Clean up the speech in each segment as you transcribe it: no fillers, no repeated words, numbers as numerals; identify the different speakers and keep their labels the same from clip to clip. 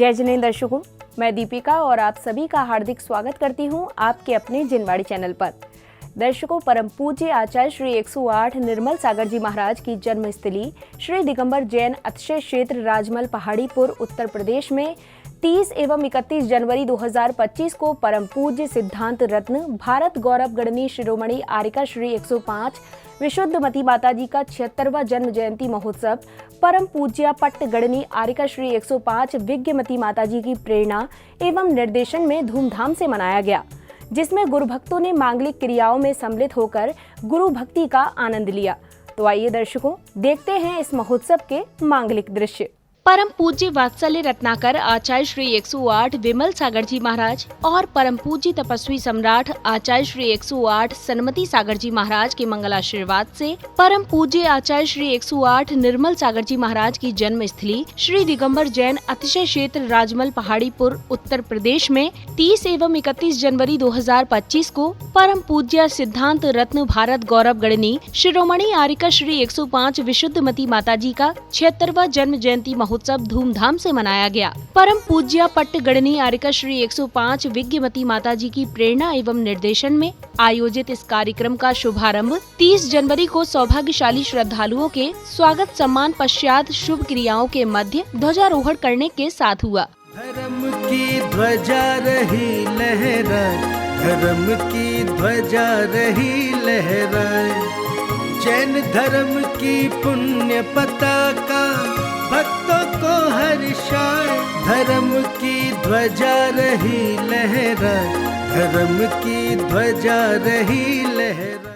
Speaker 1: जय जिनेंद्र दर्शकों, मैं दीपिका और आप सभी का हार्दिक स्वागत करती हूं आपके अपने जिनवाड़ी चैनल पर। दर्शकों, परम पूज्य आचार्य श्री 108 निर्मल सागर जी महाराज की जन्मस्थली श्री दिगंबर जैन अतिशय क्षेत्र राजमल पहाड़ीपुर उत्तर प्रदेश में 30 एवं 31 जनवरी 2025 को परम पूज्य सिद्धांत रत्न भारत गौरव गणनी शिरोमणि आर्यिका श्री 105 विशुद्धमती माताजी का 76वां जन्म जयंती महोत्सव परम पूज्या पट्ट गणनी आर्यिका श्री 105 विज्ञमती माताजी की प्रेरणा एवं निर्देशन में धूमधाम से मनाया गया, जिसमें गुरु भक्तों ने मांगलिक क्रियाओं में सम्मिलित होकर गुरु भक्ति का आनंद लिया। तो आइए दर्शकों, देखते हैं इस महोत्सव के मांगलिक दृश्य। परम पूज्य वात्सल्य रत्नाकर आचार्य श्री 108 विमल सागर जी महाराज और परम पूज्य तपस्वी सम्राट आचार्य श्री 108 सन्मति सागर जी महाराज के मंगलाशीर्वाद से परम पूज्य आचार्य श्री 108 निर्मल सागर जी महाराज की जन्म स्थली श्री दिगंबर जैन अतिशय क्षेत्र राजमल पहाड़ीपुर उत्तर प्रदेश में 30 एवं 31 जनवरी 2025 को परम पूज्य सिद्धांत रत्न भारत गौरव गणनी शिरोमणि आर्यिका श्री 105 विशुद्धमती माताजी का 76वां जन्म जयंती महोत्सव धूमधाम से मनाया गया। परम पूज्या पट्ट गणनी आर्यिका श्री 105 विज्ञमती माताजी की प्रेरणा एवं निर्देशन में आयोजित इस कार्यक्रम का शुभारंभ 30 जनवरी को सौभाग्यशाली श्रद्धालुओं के स्वागत सम्मान पश्चात शुभ क्रियाओं के मध्य ध्वजारोहण करने के साथ हुआ।
Speaker 2: धर्म की ध्वजा रही लहराए, धर्म की ध्वजा रही लहराए, जैन धर्म की पुण्य पताका भक्तों को हर्षाए, धर्म की ध्वजा रही लहराए, धर्म की ध्वजा रही लहराए।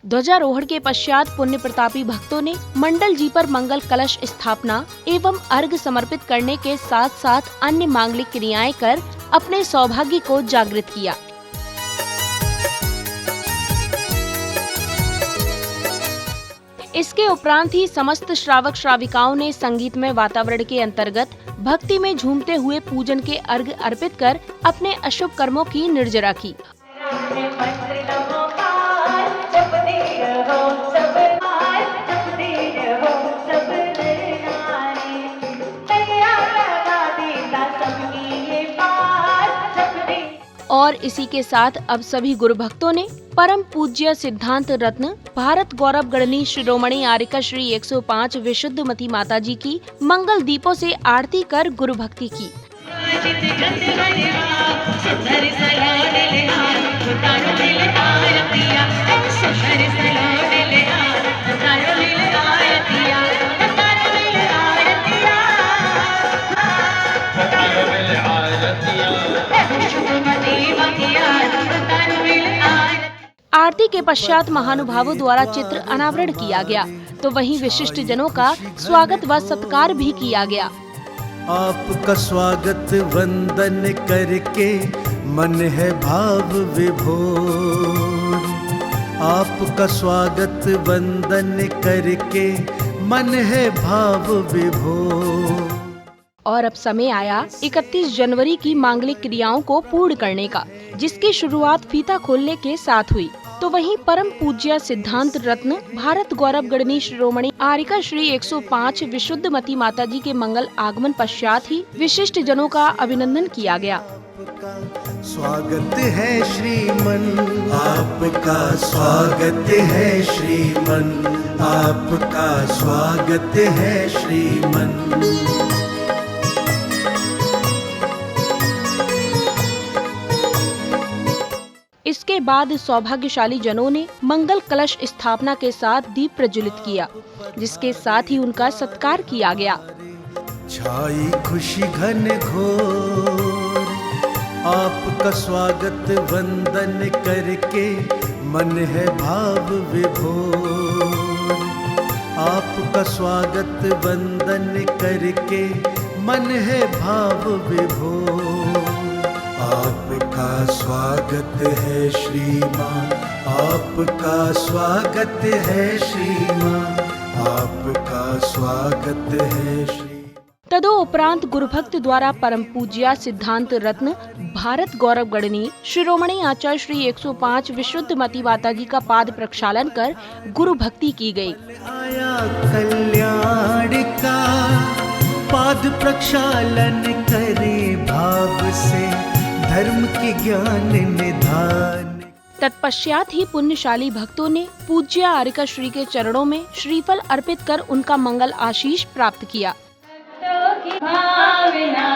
Speaker 1: ध्वजारोहण के पश्चात पुण्य प्रतापी भक्तों ने मंडल जी पर मंगल कलश स्थापना एवं अर्घ्य समर्पित करने के साथ साथ अन्य मांगलिक क्रियाएं कर अपने सौभाग्य को जागृत किया। इसके उपरांत ही समस्त श्रावक श्राविकाओं ने संगीतमय वातावरण के अंतर्गत भक्ति में झूमते हुए पूजन के अर्घ्य अर्पित कर अपने अशुभ कर्मों की निर्जरा की। और इसी के साथ अब सभी गुरु भक्तों ने परम पूज्य सिद्धांत रत्न भारत गौरव गणनी शिरोमणि आर्यिका श्री 105 विशुद्धमती माताजी की मंगल दीपों से आरती कर गुरु भक्ति की। आरती के पश्चात महानुभावों द्वारा चित्र अनावरण किया गया, तो वहीं विशिष्ट जनों का स्वागत व सत्कार भी किया गया।
Speaker 2: आपका स्वागत वंदन करके मन है भाव विभोर, आपका स्वागत वंदन करके मन है भाव विभोर।
Speaker 1: और अब समय आया 31 जनवरी की मांगलिक क्रियाओं को पूर्ण करने का, जिसकी शुरुआत फीता खोलने के साथ हुई। तो वहीं परम पूज्य सिद्धांत रत्न भारत गौरव गणनी शिरोमणि आर्यिका श्री 105 विशुद्धमती माताजी के मंगल आगमन पश्चात ही विशिष्ट जनों का अभिनंदन किया गया।
Speaker 2: स्वागत है श्रीमन, आपका स्वागत है श्रीमन, आपका स्वागत है श्रीमन।
Speaker 1: इसके बाद सौभाग्यशाली जनों ने मंगल कलश स्थापना के साथ दीप प्रज्वलित किया, जिसके साथ ही उनका सत्कार किया गया।
Speaker 2: छाई खुशी घन घोर, आपका स्वागत वंदन करके मन है भाव विभोर, आपका स्वागत वंदन करके मन है भाव विभोर। आपका स्वागत है श्रीमान, आपका स्वागत है श्रीमान, आपका स्वागत है श्री।
Speaker 1: तदोपरांत गुरुभक्त द्वारा परम पूज्या सिद्धांत रत्न भारत गौरव गणनी शिरोमणि आचार्य श्री 105 विशुद्धमती माताजी का पाद प्रक्षालन कर गुरु भक्ति की गई।
Speaker 2: आया कल्याण का पाद प्रक्षालन करे भाव से, धर्म के ज्ञान निधान।
Speaker 1: तत्पश्चात ही पुण्यशाली भक्तों ने पूज्य आर्यका श्री के चरणों में श्रीफल अर्पित कर उनका मंगल आशीष प्राप्त किया।
Speaker 3: भावना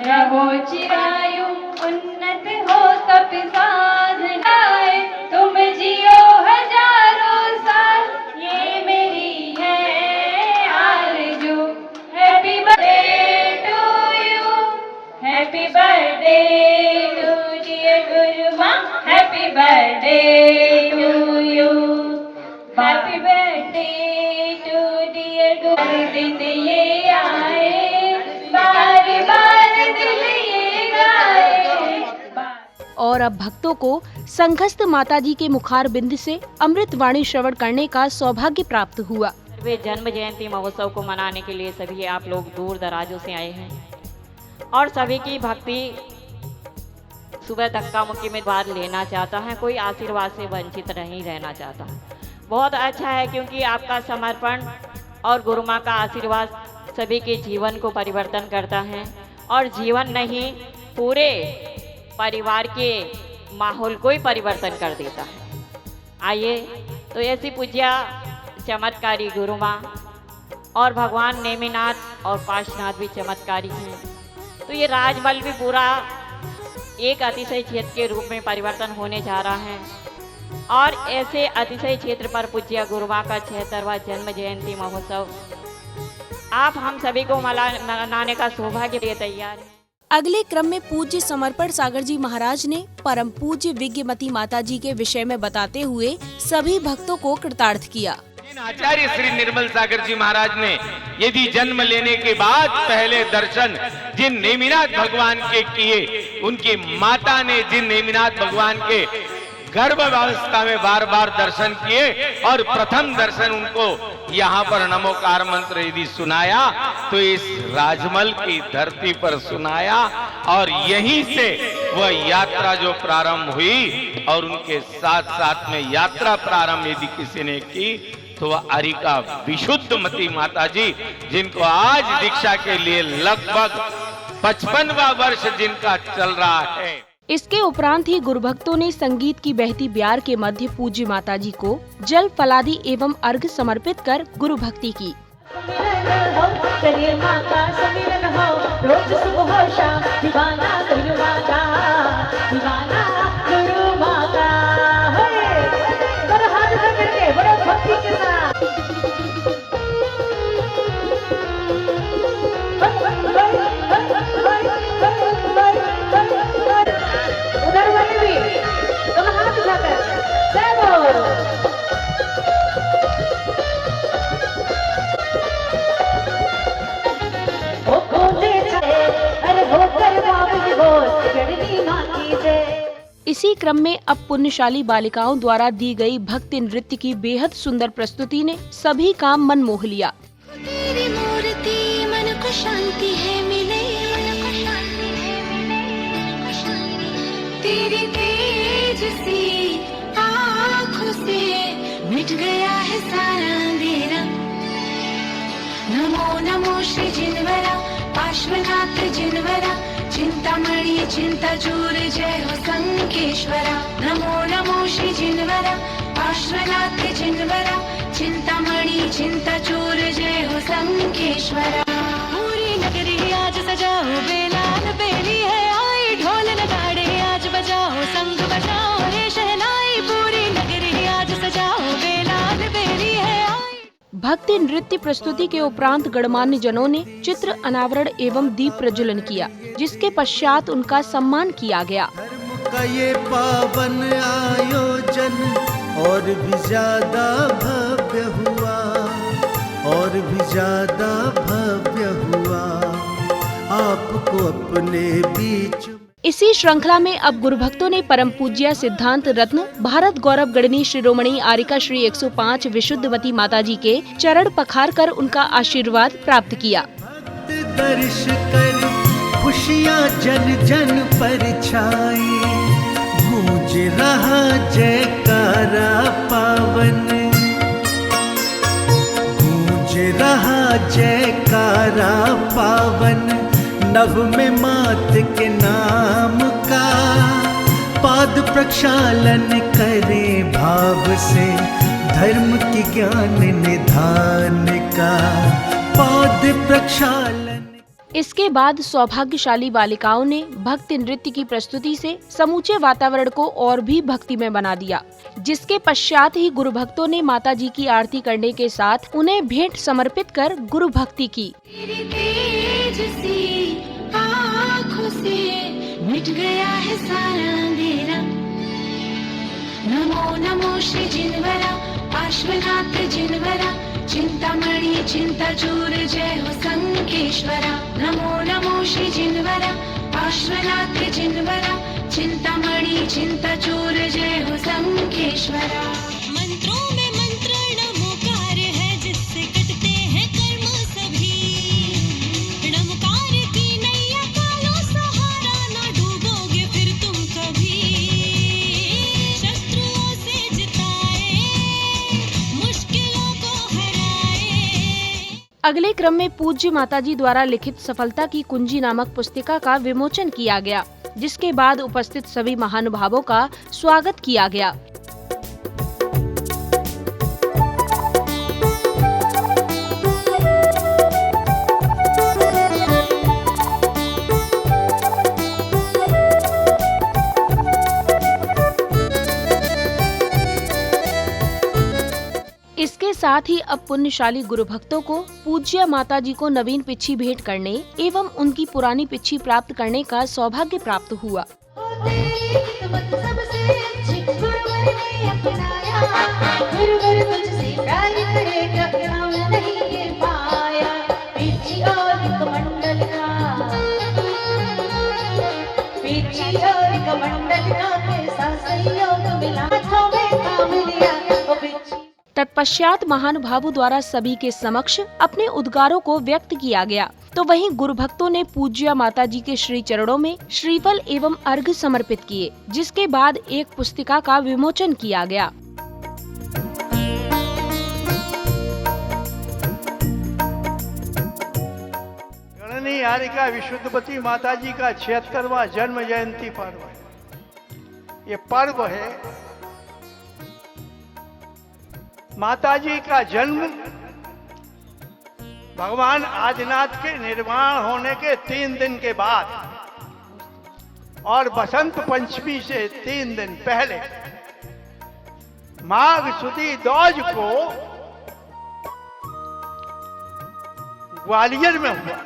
Speaker 3: रहो चिरायु, उन्नत हो तप साधनाएं, तुम जियो हजारों साल, ये मेरी है आरज़ू। Happy birthday to you, happy birthday to dear Guru Maa, happy birthday to you, happy birthday to dear Guru. दिन ये आए, बार बार दिल ये गाए।
Speaker 1: और अब भक्तों को संघस्थ माताजी के मुखार बिंद से अमृत वाणी श्रवण करने का सौभाग्य प्राप्त हुआ।
Speaker 4: वे जन्म जयंती महोत्सव को मनाने के लिए सभी आप लोग दूर दराजों से आए हैं और सभी की भक्ति सुबह धक्का मुक्की में भाग लेना चाहता है, कोई आशीर्वाद से वंचित नहीं रहना चाहता। बहुत अच्छा है क्योंकि आपका समर्पण और गुरु माँ का आशीर्वाद सभी के जीवन को परिवर्तन करता है और जीवन नहीं पूरे परिवार के माहौल को ही परिवर्तन कर देता है। आइए तो ऐसी पूज्या चमत्कारी गुरु माँ और भगवान नेमिनाथ और पार्श्वनाथ भी चमत्कारी हैं, तो ये राजमहल भी पूरा एक अतिशय क्षेत्र के रूप में परिवर्तन होने जा रहा है और ऐसे अतिशय क्षेत्र पर पूज्य गुरु माँ का 76वां जन्म जयंती महोत्सव आप हम सभी को मनाने का सौभाग्य लिए तैयार है।
Speaker 1: अगले क्रम में पूज्य समर्पण सागर जी महाराज ने परम पूज्य विज्ञमती माता जी के विषय में बताते हुए सभी भक्तों को कृतार्थ किया।
Speaker 5: आचार्य श्री निर्मल सागर जी महाराज ने यदि जन्म लेने के बाद पहले दर्शन जिन नेमिनाथ भगवान के किए, उनकी माता ने जिन नेमिनाथ भगवान के गर्भावस्था में बार बार दर्शन किए और प्रथम दर्शन उनको यहाँ पर नमोकार मंत्र यदि सुनाया तो इस राजमहल की धरती पर सुनाया और यहीं से वह यात्रा जो प्रारंभ हुई और उनके साथ साथ में यात्रा प्रारंभ यदि किसी ने की तो वह आर्यका विशुद्धमती माता जी, जिनको आज दीक्षा के लिए लगभग 55वां वर्ष जिनका चल रहा है।
Speaker 1: इसके उपरांत ही गुरु भक्तों ने संगीत की बहती ब्यार के मध्य पूज्य माताजी को जल फलादि एवं अर्घ्य समर्पित कर गुरु भक्ति की। इसी क्रम में अब पुण्यशाली बालिकाओं द्वारा दी गई भक्ति नृत्य की बेहद सुंदर प्रस्तुति ने सभी का मन मोह लिया।
Speaker 6: तेरी मूर्ति मन को शांति है मिले, मन को शांति है मिले, मन को शांति। तेरी तेज सी आँखों से मिट गया है सारा अंधेरा। नमो नमो श्री जिनवरा, पार्श्वनाथ जिनवरा, चिंतामणि चिंताचूर जय हो संकेश्वरा। नमो नमो श्री जिनवरा, पार्श्वनाथ जिनवरा, चिंतामणि चिंताचूर जय हो संकेश्वरा। पूरी नगरी आज सजाओ, बेलाल बेली है आई, ढोल नगाड़े आज बजाओ, संग बजाओ रे शहनाई। पूरी नगरी आज सजाओ, बेलाल बेली है आई।
Speaker 1: भक्ति नृत्य प्रस्तुति के उपरांत गणमान्य जनों ने चित्र अनावरण एवं दीप प्रज्वलन किया, जिसके पश्चात उनका सम्मान किया गया।
Speaker 2: धर्म का ये पावन आयोजन और भी ज्यादा भव्य हुआ, और भी ज्यादा भव्य हुआ, आपको अपने बीच।
Speaker 1: इसी श्रृंखला में अब गुरु भक्तों ने परम पूज्य सिद्धांत रत्न भारत गौरव गणनी शिरोमणि आर्यका श्री 105 विशुद्धवती माताजी के चरण पखार कर उनका आशीर्वाद प्राप्त किया।
Speaker 2: दर्श कर खुशियाँ जन जन पर छाई, गूंज रहा जयकारा पावन, गूंज रहा जयकारा सारा पावन, नभ में मात के नाम का पाद प्रक्षालन करे भाव से, धर्म की ज्ञान निधान का पाद प्रक्षालन।
Speaker 1: इसके बाद सौभाग्यशाली बालिकाओं ने भक्ति नृत्य की प्रस्तुति से समूचे वातावरण को और भी भक्तिमय बना दिया, जिसके पश्चात ही गुरु भक्तों ने माता जी की आरती करने के साथ उन्हें भेंट समर्पित कर गुरु भक्ति की।
Speaker 6: तेरी तेज सी आँखों से मिट गया है सारा अंधेरा। नमो नमो श्री जिनवरा, पार्श्वनाथ जिनवरा, चिंतामणि चिंताचूर, जय हो संकेश्वरा। नमो नमो श्री जिनवरा, पार्श्वनाथ जिनवरा, चिंतामणि चिंताचूर, जय हो संकेश्वरा। मंत्रों में मंत्र नमोकार है, जिससे कटते हैं कर्म सभी। नमकार की नैया कालो सहारा, ना डूबोगे फिर तुम कभी। शत्रुओं से जिताए, मुश्किलों को हराए।
Speaker 1: अगले क्रम में पूज्य माताजी द्वारा लिखित सफलता की कुंजी नामक पुस्तिका का विमोचन किया गया, जिसके बाद उपस्थित सभी महानुभावों का स्वागत किया गया। इसके साथ ही अब पुण्यशाली गुरु भक्तों को पूज्य माता जी को नवीन पिच्छी भेंट करने एवं उनकी पुरानी पिच्छी प्राप्त करने का सौभाग्य प्राप्त हुआ।
Speaker 6: तेरी किस्मत सबसे अच्छी, गुरुवर ने अपनाया। गुरुवर तुझसे प्यार करे, क्या नहीं ये पाया। पिच्छी और कमंडल का, पिच्छी और कमंडल का कैसा संयोग मिला, हाथों में थाम लिया ओ पिच्छी।
Speaker 1: तत्पश्चात महानुभावों द्वारा सभी के समक्ष अपने उद्गारों को व्यक्त किया गया, तो वहीं गुरु भक्तों ने पूज्य माता जी के श्री चरणों में श्रीफल एवं अर्घ्य समर्पित किए, जिसके बाद एक पुस्तिका का विमोचन किया गया।
Speaker 7: गणनी यारिका विशुद्धवती माता जी का 76वां जन्म जयंती पर्व है। ये पर्व है माता जी का जन्म भगवान आदिनाथ के निर्माण होने के 3 दिन के बाद और बसंत पंचमी से 3 दिन पहले माघ सुदी दौज को ग्वालियर में हुआ।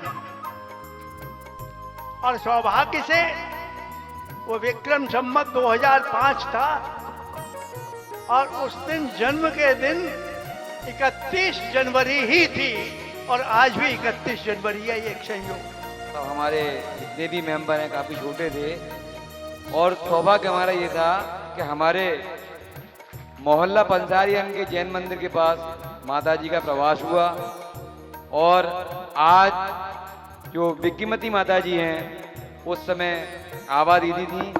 Speaker 7: और सौभाग्य से वो विक्रम संवत 2005 था और उस दिन जन्म के दिन 31 जनवरी ही थी और आज भी 31 जनवरी है। एक संयोग।
Speaker 8: तो हमारे जितने भी मेंबर हैं काफ़ी छोटे थे और सौभाग्य हमारा ये था कि हमारे मोहल्ला पंसारियन के जैन मंदिर के पास माता जी का प्रवास हुआ और आज जो विज्ञमती माता जी हैं उस समय आभा दीदी थी,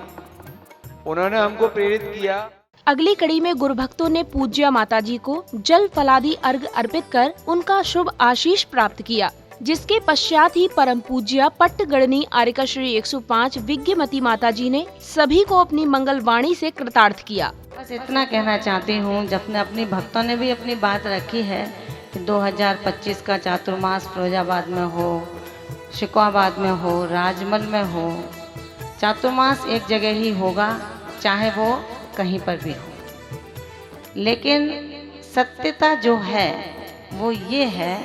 Speaker 8: उन्होंने हमको प्रेरित किया।
Speaker 1: अगली कड़ी में गुरु भक्तों ने पूज्य माता जी को जल फलादि अर्घ अर्पित कर उनका शुभ आशीष प्राप्त किया, जिसके पश्चात ही परम पूज्य पट्टगणनी आरिका श्री 105 विज्ञमती माता जी ने सभी को अपनी मंगल वाणी से कृतार्थ किया।
Speaker 9: बस इतना कहना चाहती हूँ, जब अपनी भक्तों ने भी अपनी बात रखी है कि 2025 का चातुर्मास फिरोजाबाद में हो, शिकवाबाद में हो, राजमल में हो, चातुर्मास एक जगह ही होगा, चाहे वो कहीं पर भी हो। लेकिन सत्यता जो है वो ये है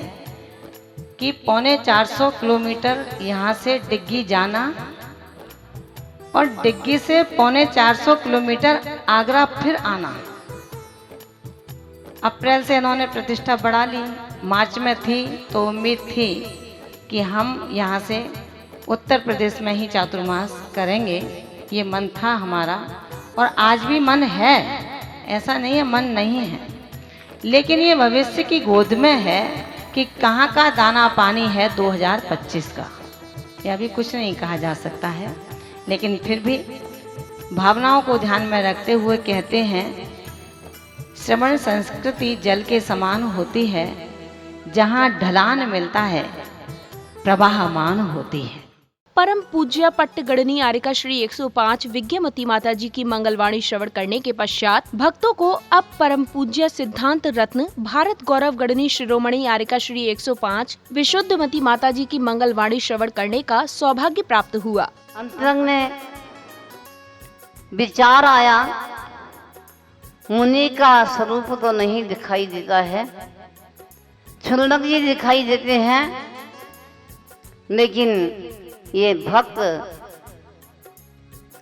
Speaker 9: कि 450 किलोमीटर यहाँ से डिग्गी जाना और डिग्गी से 450 किलोमीटर आगरा फिर आना। अप्रैल से इन्होंने प्रतिष्ठा बढ़ा ली, मार्च में थी तो उम्मीद थी कि हम यहाँ से उत्तर प्रदेश में ही चातुर्मास करेंगे, ये मन था हमारा और आज भी मन है, ऐसा नहीं है मन नहीं है। लेकिन ये भविष्य की गोद में है कि कहाँ का दाना पानी है 2025 का, ये अभी कुछ नहीं कहा जा सकता है। लेकिन फिर भी भावनाओं को ध्यान में रखते हुए कहते हैं, श्रवण संस्कृति जल के समान होती है, जहाँ ढलान मिलता है प्रवाहमान होती है।
Speaker 1: परम पूज्य पट्टगड़नी आरिका श्री 105 विज्ञमती माता जी की मंगलवाणी श्रवण करने के पश्चात भक्तों को अब परम पूज्य सिद्धांत रत्न भारत गौरव गड़नी शिरोमणि आरिका श्री 105 विशुद्धमती माता जी की मंगलवाणी श्रवण करने का सौभाग्य प्राप्त हुआ।
Speaker 10: अंतरंग में विचार आया, मुनि का स्वरूप तो नहीं दिखाई देता है, छुलक जी दिखाई देते हैं, लेकिन ये भक्त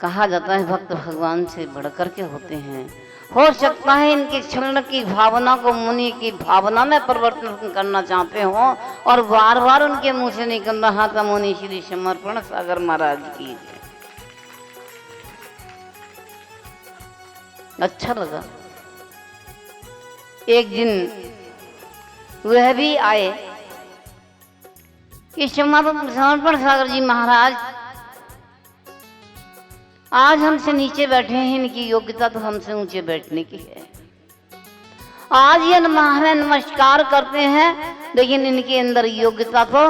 Speaker 10: कहा जाता है भक्त भगवान से बढ़कर के होते हैं। हो सकता है इनकी छलक की भावना को मुनि की भावना में परिवर्तन करना चाहते हो और बार बार उनके मुंह से निकल रहा था मुनि श्री समर्पण सागर महाराज की। अच्छा लगा। एक दिन वह भी आए कि समर्पण सागर जी महाराज आज हमसे नीचे बैठे हैं, इनकी योग्यता तो हमसे ऊंचे बैठने की है। आज ये हमें नमस्कार करते हैं, लेकिन इनके अंदर योग्यता तो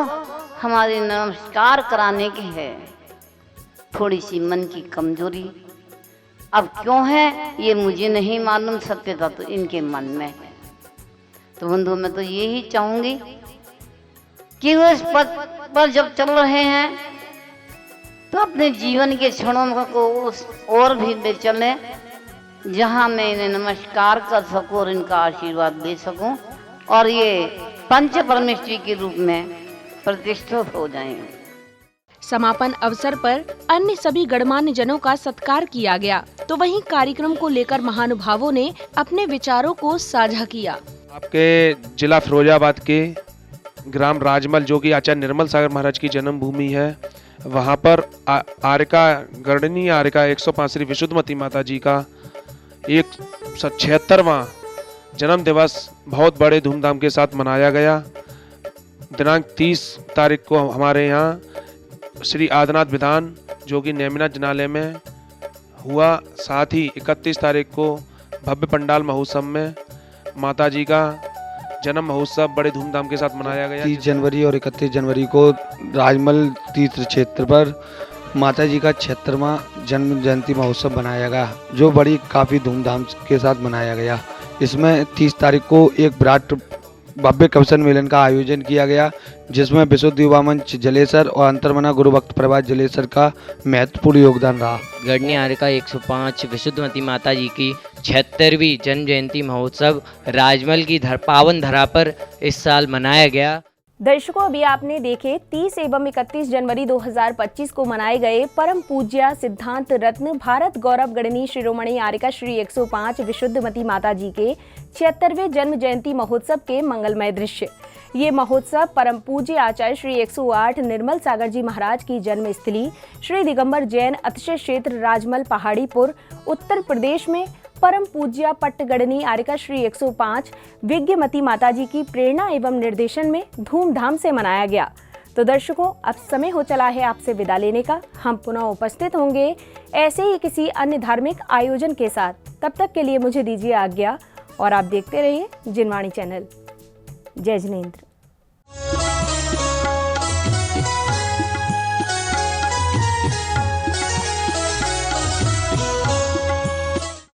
Speaker 10: हमारी नमस्कार कराने की है। थोड़ी सी मन की कमजोरी अब क्यों है ये मुझे नहीं मालूम, सत्यता तो इनके मन में है। तो बंधु मैं तो यही चाहूंगी कि वो इस पद पर जब चल रहे हैं तो अपने जीवन के क्षणों को उस और भी ले चलें जहां मैं इन्हें नमस्कार कर सकूं और इनका आशीर्वाद दे सकूं और ये पंच परमेश्वरी के रूप में प्रतिष्ठित हो जाएं।
Speaker 1: समापन अवसर पर अन्य सभी गणमान्य जनों का सत्कार किया गया, तो वहीं कार्यक्रम को लेकर महानुभावों ने अपने विचारों को साझा किया।
Speaker 11: आपके जिला फिरोजाबाद के ग्राम राजमल, जो कि आचार्य निर्मल सागर महाराज की जन्मभूमि है, वहाँ पर आरिका गणनी आरिका 105 श्री विशुद्धमती माता जी का 176वां जन्म दिवस बहुत बड़े धूमधाम के साथ मनाया गया। दिनांक 30 तारीख को हमारे यहाँ श्री आदिनाथ विधान जो कि नेमिनाथ जिनालय में हुआ, साथ ही 31 तारीख को भव्य पंडाल महोत्सव में माता जी का जन्म महोत्सव बड़े धूमधाम के साथ मनाया गया।
Speaker 12: 30 जनवरी और 31 जनवरी को राजमल तीर्थ क्षेत्र पर माता जी का 76वां जन्म जयंती महोत्सव मनाया गया, जो बड़ी काफ़ी धूमधाम के साथ मनाया गया। इसमें 30 तारीख को एक विराट भव्य कवि मेलन का आयोजन किया गया, जिसमें विशुद्ध युवा मंच जलेसर और अंतर्मना गुरु भक्त प्रभात जलेसर का महत्वपूर्ण योगदान रहा।
Speaker 13: गढ़नी आरिका 105 विशुद्धमती माता जी की 76वीं जन्म जयंती महोत्सव राजमल की पावन धरा पर इस साल मनाया गया।
Speaker 1: दर्शकों, अभी आपने देखे 30 एवं 31 जनवरी 2025 को मनाए गए परम पूज्य सिद्धांत रत्न भारत गौरव गणनी शिरोमणि आरिका श्री 105 विशुद्धमती माता जी के 76वें जन्म जयंती महोत्सव के मंगलमय दृश्य। ये महोत्सव परम पूज्य आचार्य श्री 108 निर्मल सागर जी महाराज की जन्मस्थली श्री दिगंबर जैन अतिशय क्षेत्र राजमल पहाड़ीपुर उत्तर प्रदेश में परम पूज्य पट्टगड़नी आरिका श्री 105 विज्ञमती माता जी की प्रेरणा एवं निर्देशन में धूमधाम से मनाया गया। तो दर्शकों, अब समय हो चला है आपसे विदा लेने का। हम पुनः उपस्थित होंगे ऐसे ही किसी अन्य धार्मिक आयोजन के साथ। तब तक के लिए मुझे दीजिए आज्ञा और आप देखते रहिए जिनवाणी चैनल। जय जिनेंद्र।